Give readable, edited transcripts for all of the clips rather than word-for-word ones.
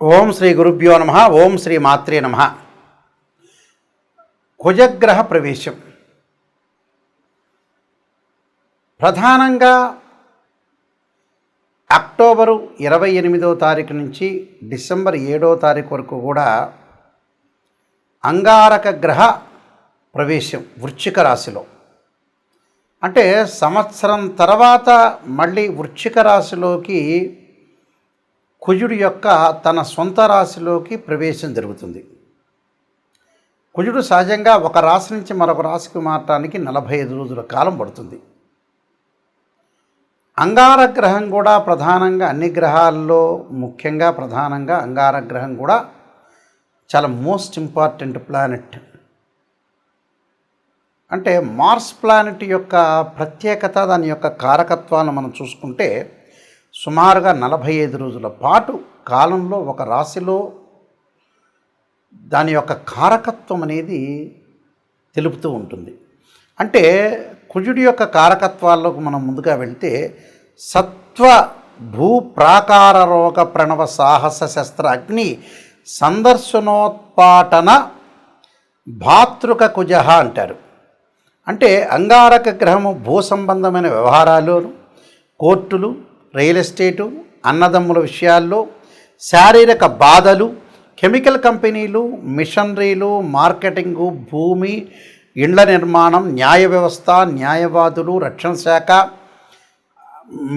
ఓం శ్రీ గురుభ్యో నమ. ఓం శ్రీ మాత్రే నమ. కుజగ్రహ ప్రవేశం ప్రధానంగా అక్టోబరు 28వ తారీఖు నుంచి డిసెంబర్ 7వ తారీఖు వరకు కూడా అంగారక గ్రహ ప్రవేశం వృశ్చిక రాశిలో. అంటే సంవత్సరం తర్వాత మళ్ళీ వృశ్చిక రాశిలోకి కుజుడు యొక్క తన సొంత రాశిలోకి ప్రవేశం జరుగుతుంది. కుజుడు సహజంగా ఒక రాశి నుంచి మరొక రాశికి మారటానికి 45 రోజుల కాలం పడుతుంది. అంగారగ్రహం కూడా ప్రధానంగా అన్ని గ్రహాల్లో ముఖ్యంగా ప్రధానంగా అంగారగ్రహం కూడా చాలా మోస్ట్ ఇంపార్టెంట్ ప్లానెట్. అంటే మార్స్ ప్లానెట్ యొక్క ప్రత్యేకత, దాని యొక్క కారకత్వాలను మనం చూసుకుంటే సుమారుగా 45 రోజుల పాటు కాలంలో ఒక రాశిలో దాని యొక్క కారకత్వం అనేది తెలుపుతూ ఉంటుంది. అంటే కుజుడి యొక్క కారకత్వాల్లోకి మనం ముందుగా వెళ్తే సత్వ భూ ప్రాకార రోగ ప్రణవ సాహస శస్త్ర అగ్ని సందర్శనోత్పాటన భాతృక కుజ అంటారు. అంటే అంగారక గ్రహము భూ సంబంధమైన వ్యవహారాలు, కోర్టులు, రియల్ ఎస్టేటు, అన్నదమ్ముల విషయాల్లో, శారీరక బాధలు, కెమికల్ కంపెనీలు, మిషనరీలు, మార్కెటింగు, భూమి, ఇండ్ల నిర్మాణం, న్యాయ వ్యవస్థ, న్యాయవాదులు, రక్షణ శాఖ,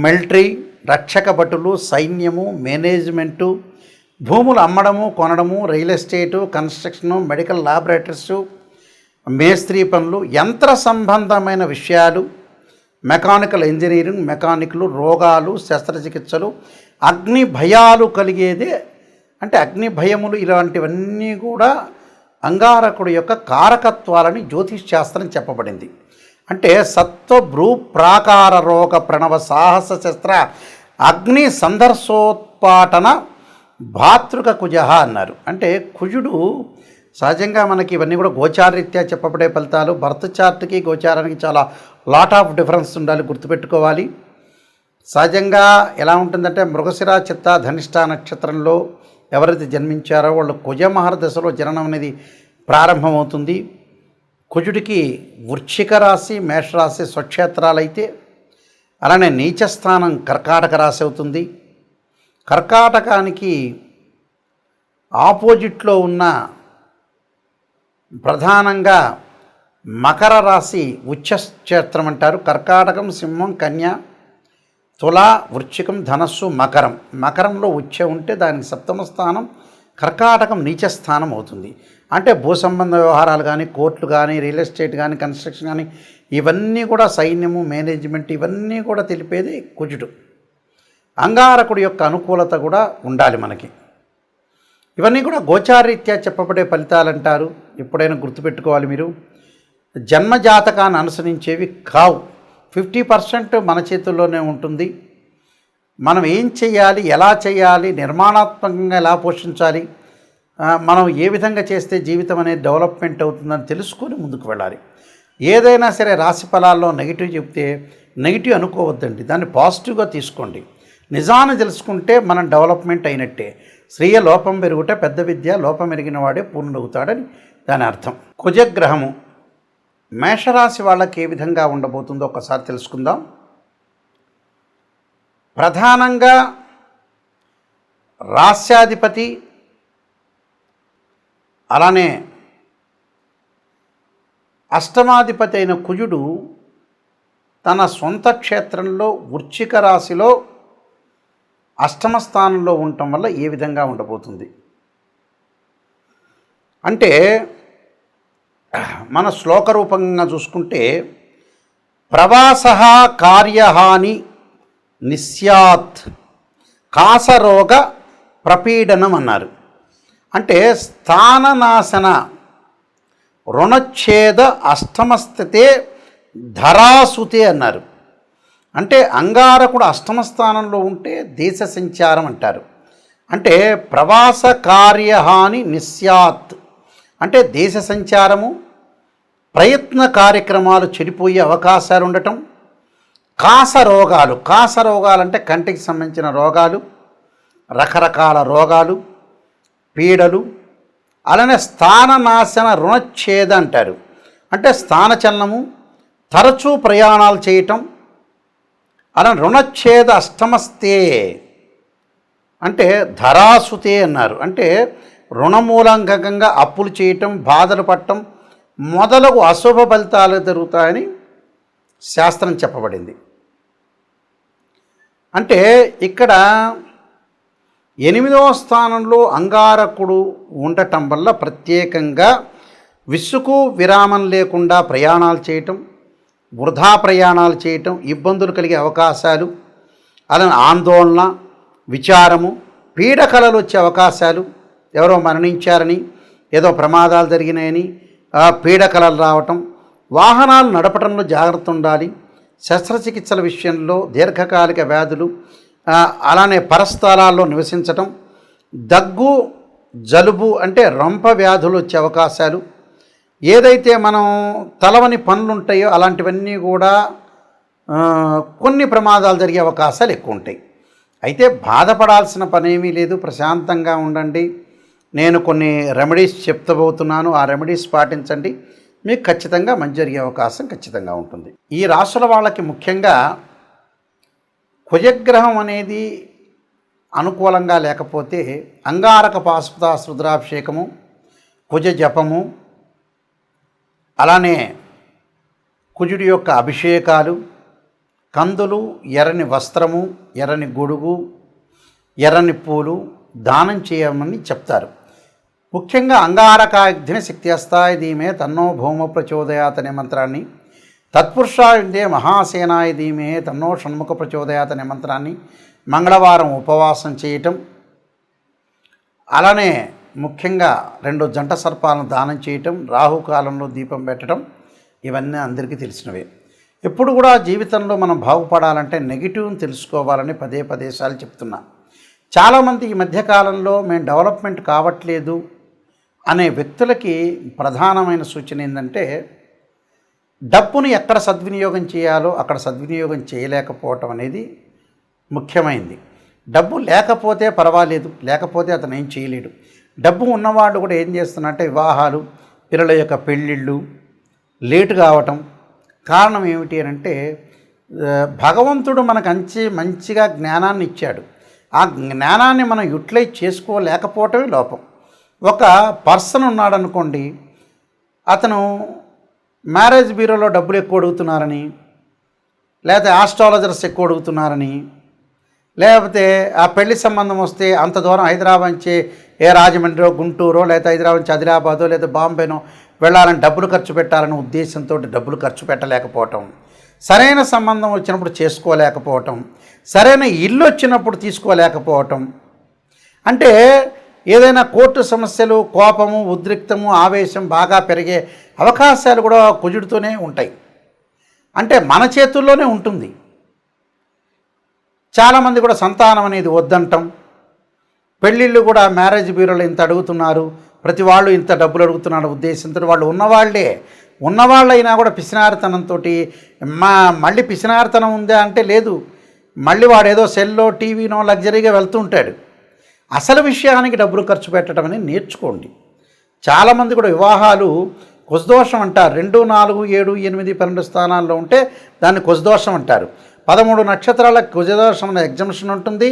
మిలిటరీ, రక్షక భటులు, సైన్యము, మేనేజ్మెంటు, భూములు అమ్మడము కొనడము, రియల్ ఎస్టేటు, కన్స్ట్రక్షను, మెడికల్ ల్యాబొరేటరీసు, మేస్త్రీ పనులు, యంత్ర సంబంధమైన విషయాలు, మెకానికల్ ఇంజనీరింగ్, మెకానిక్లు, రోగాలు, శస్త్రచికిత్సలు, అగ్ని భయాలు కలిగేదే. అంటే అగ్ని భయములు ఇలాంటివన్నీ కూడా అంగారకుడు యొక్క కారకత్వాలని జ్యోతిష్ శాస్త్రం చెప్పబడింది. అంటే సత్వ భ్రూ ప్రాకార రోగ ప్రణవ సాహస శస్త్ర అగ్ని సందర్శోత్పాటన భాతృక కుజ అన్నారు. అంటే కుజుడు సహజంగా మనకి ఇవన్నీ కూడా గోచారరీత్యా చెప్పబడే ఫలితాలు. బర్త్ చార్ట్కి గోచారానికి చాలా లాట్ ఆఫ్ డిఫరెన్స్ ఉండాలి, గుర్తుపెట్టుకోవాలి. సహజంగా ఎలా ఉంటుందంటే మృగశిర చిత్త ధనిష్ట నక్షత్రంలో ఎవరైతే జన్మించారో వాళ్ళు కుజమహర దశలో జననం అనేది ప్రారంభమవుతుంది. కుజుడికి వృశ్చిక రాశి, మేషరాశి స్వక్షేత్రాలైతే, అలానే నీచస్థానం కర్కాటక రాశి అవుతుంది. కర్కాటకానికి ఆపోజిట్లో ఉన్న ప్రధానంగా మకర రాశి ఉచ్చక్షేత్రం అంటారు. కర్కాటకం, సింహం, కన్య, తుల, వృశ్చికం, ధనస్సు, మకరం. మకరంలో ఉచ్చ ఉంటే దానికి సప్తమ స్థానం, కర్కాటకం నీచస్థానం అవుతుంది. అంటే భూ సంబంధ వ్యవహారాలు కానీ, కోర్టులు కానీ, రియల్ ఎస్టేట్ కానీ, కన్స్ట్రక్షన్ కానీ, ఇవన్నీ కూడా సైన్యము, మేనేజ్మెంట్, ఇవన్నీ కూడా తెలిపేది కుజుడు. అంగారకుడి యొక్క అనుకూలత కూడా ఉండాలి మనకి. ఇవన్నీ కూడా గోచారరీత్యా చెప్పబడే ఫలితాలు అంటారు. ఎప్పుడైనా గుర్తుపెట్టుకోవాలి మీరు. జన్మజాతకాన్ని అనుసరించేవి కావు. 50% మన చేతుల్లోనే ఉంటుంది. మనం ఏం చేయాలి, ఎలా చేయాలి, నిర్మాణాత్మకంగా ఎలా పోషించాలి, మనం ఏ విధంగా చేస్తే జీవితం అనేది డెవలప్మెంట్ అవుతుందని తెలుసుకొని ముందుకు వెళ్ళాలి. ఏదైనా సరే రాశి ఫలాల్లో నెగిటివ్ చెప్తే నెగిటివ్ అనుకోవద్దండి, దాన్ని పాజిటివ్గా తీసుకోండి. నిజాన్ని తెలుసుకుంటే మనం డెవలప్మెంట్ అయినట్టే. శ్రీయ లోపం పెరుగుట పెద్ద విద్య, లోపం ఎరిగిన వాడే పూర్ణుడవుతాడని దాని అర్థం. కుజగ్రహము మేషరాశి వాళ్ళకి ఏ విధంగా ఉండబోతుందో ఒకసారి తెలుసుకుందాం. ప్రధానంగా రాస్యాధిపతి, అలానే అష్టమాధిపతి అయిన కుజుడు తన సొంత క్షేత్రంలో వృశ్చిక రాశిలో అష్టమ స్థానంలో ఉండటం వల్ల ఏ విధంగా ఉండబోతుంది అంటే మన శ్లోక రూపంగా చూసుకుంటే ప్రవాస కార్యహాని నిస్యాత్ కాసరోగ ప్రపీడనం అన్నారు. అంటే స్థాననాశన రుణఛేద అష్టమస్థితే ధరాసుతే అన్నారు. అంటే అంగారకుడు అష్టమ స్థానంలో ఉంటే దేశ సంచారం అంటారు. అంటే ప్రవాస కార్యహాని నిస్యాత్ అంటే దేశ సంచారము, ప్రయత్న కార్యక్రమాలు చెడిపోయే అవకాశాలు ఉండటం, కాసరోగాలు అంటే కంటికి సంబంధించిన రోగాలు, రకరకాల రోగాలు, పీడలు, అలానే స్థాననాశన రుణఛేద అంటారు. అంటే స్థానచలనము, తరచూ ప్రయాణాలు చేయటం, అలా రుణఛేద అష్టమస్తే అంటే ధరాసుతే అన్నారు. అంటే రుణమూలంకంగా అప్పులు చేయటం, బాధలు పడటం మొదలగు అశుభ ఫలితాలు జరుగుతాయని శాస్త్రం చెప్పబడింది. అంటే ఇక్కడ 8వ స్థానంలో అంగారకుడు ఉండటం వల్ల ప్రత్యేకంగా విసుగు విరామం లేకుండా ప్రయాణాలు చేయటం, వృధా ప్రయాణాలు చేయటం, ఇబ్బందులు కలిగే అవకాశాలు, అలానే ఆందోళన, విచారము, పీడకలలు వచ్చే అవకాశాలు, ఎవరో మరణించారని, ఏదో ప్రమాదాలు జరిగినాయని పీడకలలు రావటం, వాహనాలు నడపడంలో జాగ్రత్త ఉండాలి, శస్త్రచికిత్సల విషయంలో, దీర్ఘకాలిక వ్యాధులు, అలానే పరస్థలాల్లో నివసించటం, దగ్గు, జలుబు అంటే రొంప వ్యాధులు వచ్చే అవకాశాలు, ఏదైతే మనం తలవని పనులు ఉంటాయో అలాంటివన్నీ కూడా కొన్ని ప్రమాదాలు జరిగే అవకాశాలు ఎక్కువ ఉంటాయి. అయితే బాధపడాల్సిన పనేమీ లేదు, ప్రశాంతంగా ఉండండి. నేను కొన్ని రెమెడీస్ చెప్తబోతున్నాను, ఆ రెమెడీస్ పాటించండి, మీకు ఖచ్చితంగా మంచి జరిగే అవకాశం ఖచ్చితంగా ఉంటుంది. ఈ రాశుల వాళ్ళకి ముఖ్యంగా కుజగ్రహం అనేది అనుకూలంగా లేకపోతే అంగారక పాశుపత రుద్రాభిషేకము, కుజ జపము, అలానే కుజుడి యొక్క అభిషేకాలు, కందులు, ఎర్రని వస్త్రము, ఎర్రని గొడుగు, ఎర్రని పూలు దానం చేయమని చెప్తారు. ముఖ్యంగా అంగారకాగ్ని శక్తి అస్తాయ ధీమే తన్నో భౌమ ప్రచోదయాత్ అనే మంత్రాన్ని, తత్పురుషాయుందే మహాసేనాయ ధీమే తన్నో షణ్ముఖ ప్రచోదయాత్ అనే మంత్రాన్ని మంగళవారం ఉపవాసం చేయటం, అలానే ముఖ్యంగా 2 జంట సర్పాలను దానం చేయటం, రాహుకాలంలో దీపం పెట్టడం, ఇవన్నీ అందరికీ తెలిసినవే. ఎప్పుడు కూడా జీవితంలో మనం బాగుపడాలంటే నెగిటివ్ని తెలుసుకోవాలని పదే పదేసార్లు చెప్తున్నా. చాలామంది ఈ మధ్యకాలంలో మేము డెవలప్మెంట్ కావట్లేదు అనే వ్యక్తులకి ప్రధానమైన సూచన ఏంటంటే డబ్బును ఎక్కడ సద్వినియోగం చేయాలో అక్కడ సద్వినియోగం చేయలేకపోవటం అనేది ముఖ్యమైనది. డబ్బు లేకపోతే పర్వాలేదు, లేకపోతే అతను ఏం చేయలేడు. డబ్బు ఉన్నవాళ్ళు కూడా ఏం చేస్తున్నారంటే వివాహాలు, పిల్లల యొక్క పెళ్ళిళ్ళు లేటు కావటం. కారణం ఏమిటి అంటే భగవంతుడు మనకు మంచిగా జ్ఞానాన్ని ఇచ్చాడు, ఆ జ్ఞానాన్ని మనం యూటిలైజ్ చేసుకోలేకపోవటమే లోపం. ఒక పర్సన్ ఉన్నాడనుకోండి, అతను మ్యారేజ్ బ్యూరోలో డబ్బులు ఎక్కువ అడుగుతున్నారని, లేకపోతే ఆస్ట్రాలజర్స్ ఎక్కువ అడుగుతున్నారని, లేకపోతే ఆ పెళ్లి సంబంధం వస్తే అంత దూరం హైదరాబాద్ నుంచి రాజమండ్రో, గుంటూరో, లేకపోతే హైదరాబాద్ నుంచి ఆదిలాబాదో లేదా బాంబేనో వెళ్ళాలని డబ్బులు ఖర్చు పెట్టాలనే ఉద్దేశంతో డబ్బులు ఖర్చు పెట్టలేకపోవటం, సరైన సంబంధం వచ్చినప్పుడు చేసుకోలేకపోవటం, సరైన ఇల్లు వచ్చినప్పుడు తీసుకోలేకపోవటం, అంటే ఏదైనా కోర్టు సమస్యలు, కోపము, ఉద్రిక్తము, ఆవేశం బాగా పెరిగే అవకాశాలు కూడా కుజుడితోనే ఉంటాయి. అంటే మన చేతుల్లోనే ఉంటుంది. చాలామంది కూడా సంతానం అనేది వద్దంటాం, పెళ్ళిళ్ళు కూడా మ్యారేజ్ బ్యూరోలో ఇంత అడుగుతున్నారు, ప్రతి వాళ్ళు ఇంత డబ్బులు అడుగుతున్నారు ఉద్దేశంతో వాళ్ళు ఉన్నవాళ్ళైనా కూడా పిసినారితనంతో మళ్ళీ పిసినారితనం ఉందా అంటే లేదు, మళ్ళీ వాడు ఏదో సెల్లో టీవీనో లగ్జరీగా వెళ్తూ ఉంటాడు. అసలు విషయానికి డబ్బులు ఖర్చు పెట్టడం అనేది నేర్చుకోండి. చాలామంది కూడా వివాహాలు కుజదోషం అంటారు. 2, 4, 7, 8, 12 స్థానాల్లో ఉంటే దాన్ని కుజదోషం అంటారు. 13 నక్షత్రాలకు కుజదోషం అనే ఎగ్జంప్షన్ ఉంటుంది.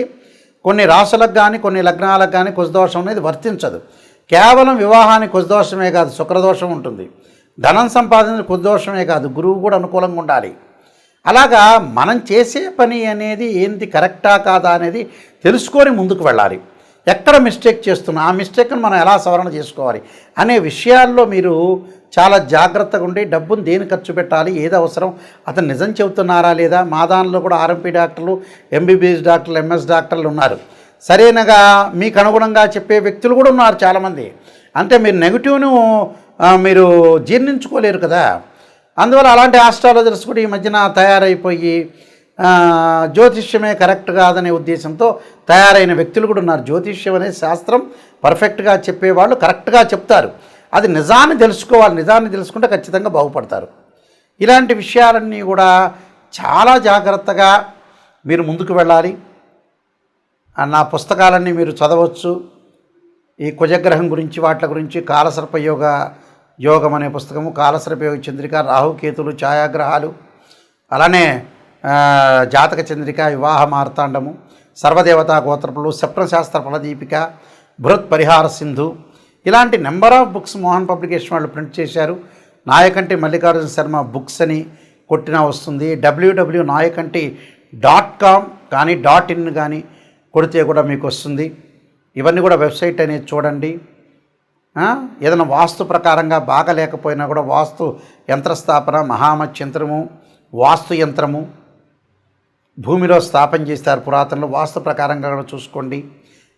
కొన్ని రాశులకు కానీ కొన్ని లగ్నాలకు కానీ కుజదోషం అనేది వర్తించదు. కేవలం వివాహానికి కుజదోషమే కాదు, శుక్రదోషం ఉంటుంది. ధనం సంపాదించిన కుజదోషమే కాదు, గురువు కూడా అనుకూలంగా ఉండాలి. అలాగా మనం చేసే పని అనేది ఏంటి, కరెక్టా కాదా అనేది తెలుసుకొని ముందుకు వెళ్ళాలి. ఎక్కడ మిస్టేక్ చేస్తున్నా ఆ మిస్టేక్ను మనం ఎలా సవరణ చేసుకోవాలి అనే విషయాల్లో మీరు చాలా జాగ్రత్తగా ఉండి డబ్బును దేని ఖర్చు పెట్టాలి, ఏది అవసరం, అతను నిజం చెబుతున్నారా లేదా. మా దానిలో కూడా ఆర్ఎంపీ డాక్టర్లు, ఎంబీబీఎస్ డాక్టర్లు, ఎంఎస్ డాక్టర్లు ఉన్నారు. సరైనగా మీకు అనుగుణంగా చెప్పే వ్యక్తులు కూడా ఉన్నారు చాలామంది. అంటే మీరు నెగిటివ్ను మీరు జీర్ణించుకోలేరు కదా. అందువల్ల అలాంటి ఆస్ట్రాలజర్స్ కూడా ఈ మధ్యన తయారైపోయి జ్యోతిష్యమే కరెక్ట్ కాదనే ఉద్దేశంతో తయారైన వ్యక్తులు కూడా ఉన్నారు. జ్యోతిష్యం అనే శాస్త్రం పర్ఫెక్ట్గా చెప్పేవాళ్ళు కరెక్ట్గా చెప్తారు. అది నిజాన్ని తెలుసుకోవాలి, నిజాన్ని తెలుసుకుంటే ఖచ్చితంగా బాగుపడతారు. ఇలాంటి విషయాలన్నీ కూడా చాలా జాగ్రత్తగా మీరు ముందుకు వెళ్ళాలి. నా పుస్తకాలన్నీ మీరు చదవచ్చు. ఈ కుజగ్రహం గురించి వాటి గురించి కాలసర్ప యోగం అనే పుస్తకము, కాలసర్ప యోగ చంద్రిక, రాహుకేతులు, ఛాయాగ్రహాలు, అలానే జాతక చంద్రిక, వివాహ మార్తాండము, సర్వదేవతా గోత్రపులు, సప్తశాస్త్ర ఫలదీపిక, బృహత్ పరిహార సింధు, ఇలాంటి number of books Mohan publication వాళ్ళు ప్రింట్ చేశారు. నాయకంటి మల్లికార్జున శర్మ బుక్స్ అని కొట్టినా వస్తుంది. www.nayakanti.com కానీ .in కానీ కొడితే కూడా మీకు వస్తుంది. ఇవన్నీ కూడా వెబ్సైట్ అనేది చూడండి. ఏదైనా వాస్తు ప్రకారంగా బాగలేకపోయినా కూడా వాస్తు యంత్రస్థాపన, మహామత్ యంత్రము, వాస్తు యంత్రము భూమిలో స్థాపన చేస్తారు పురాతనలో, వాస్తు ప్రకారంగా కూడా చూసుకోండి.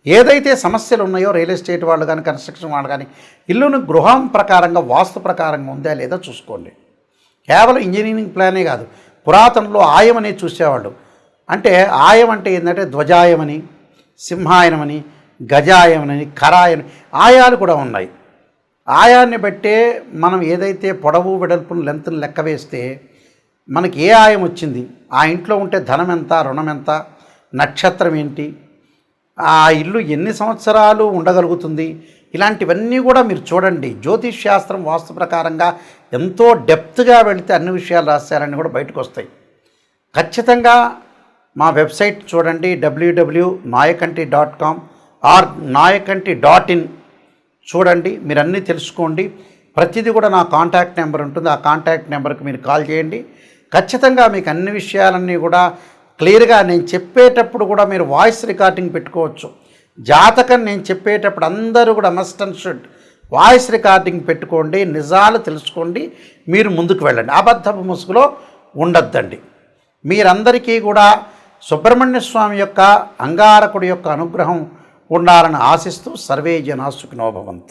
ఏదైతే సమస్యలు ఉన్నాయో రియల్ ఎస్టేట్ వాళ్ళు కానీ కన్స్ట్రక్షన్ వాళ్ళు కానీ ఇల్లును గృహం ప్రకారంగా వాస్తు ప్రకారంగా ఉందా లేదా చూసుకోండి. కేవలం ఇంజనీరింగ్ ప్లానే కాదు, పురాతనలో ఆయం అనేది చూసేవాళ్ళు. అంటే ఆయం అంటే ఏంటంటే ధ్వజాయమని, సింహాయనమని, గజాయమని, ఖరాయని ఆయాలు కూడా ఉన్నాయి. ఆయాన్ని బట్టే మనం ఏదైతే పొడవు వెడల్పును లెంత్ను లెక్క వేస్తే మనకి ఏ ఆయం వచ్చింది, ఆ ఇంట్లో ఉంటే ధనం ఎంత, రుణం ఎంత, నక్షత్రం ఏంటి, ఆ ఇల్లు ఎన్ని సంవత్సరాలు ఉండగలుగుతుంది, ఇలాంటివన్నీ కూడా మీరు చూడండి. జ్యోతిష్ శాస్త్రం వాస్తు ప్రకారంగా ఎంతో డెప్త్గా వెళితే అన్ని విషయాలు రాశారని కూడా బయటకు వస్తాయి. ఖచ్చితంగా మా వెబ్సైట్ చూడండి, www.nayakanti.com ఆర్ nayakanti.in చూడండి. మీరు అన్నీ తెలుసుకోండి. ప్రతిదీ కూడా నా కాంటాక్ట్ నెంబర్ ఉంటుంది, ఆ కాంటాక్ట్ నెంబర్కి మీరు కాల్ చేయండి. ఖచ్చితంగా మీకు అన్ని విషయాలన్నీ కూడా క్లియర్గా నేను చెప్పేటప్పుడు కూడా మీరు వాయిస్ రికార్డింగ్ పెట్టుకోవచ్చు. జాతకం నేను చెప్పేటప్పుడు అందరూ కూడా must and should voice recording పెట్టుకోండి, నిజాలు తెలుసుకోండి, మీరు ముందుకు వెళ్ళండి. అబద్ధపు ముసుగులో ఉండొద్దండి. మీరందరికీ కూడా సుబ్రహ్మణ్య స్వామి యొక్క, అంగారకుడి యొక్క అనుగ్రహం ఉండాలని ఆశిస్తూ సర్వే జనా సుఖినో భవంతు.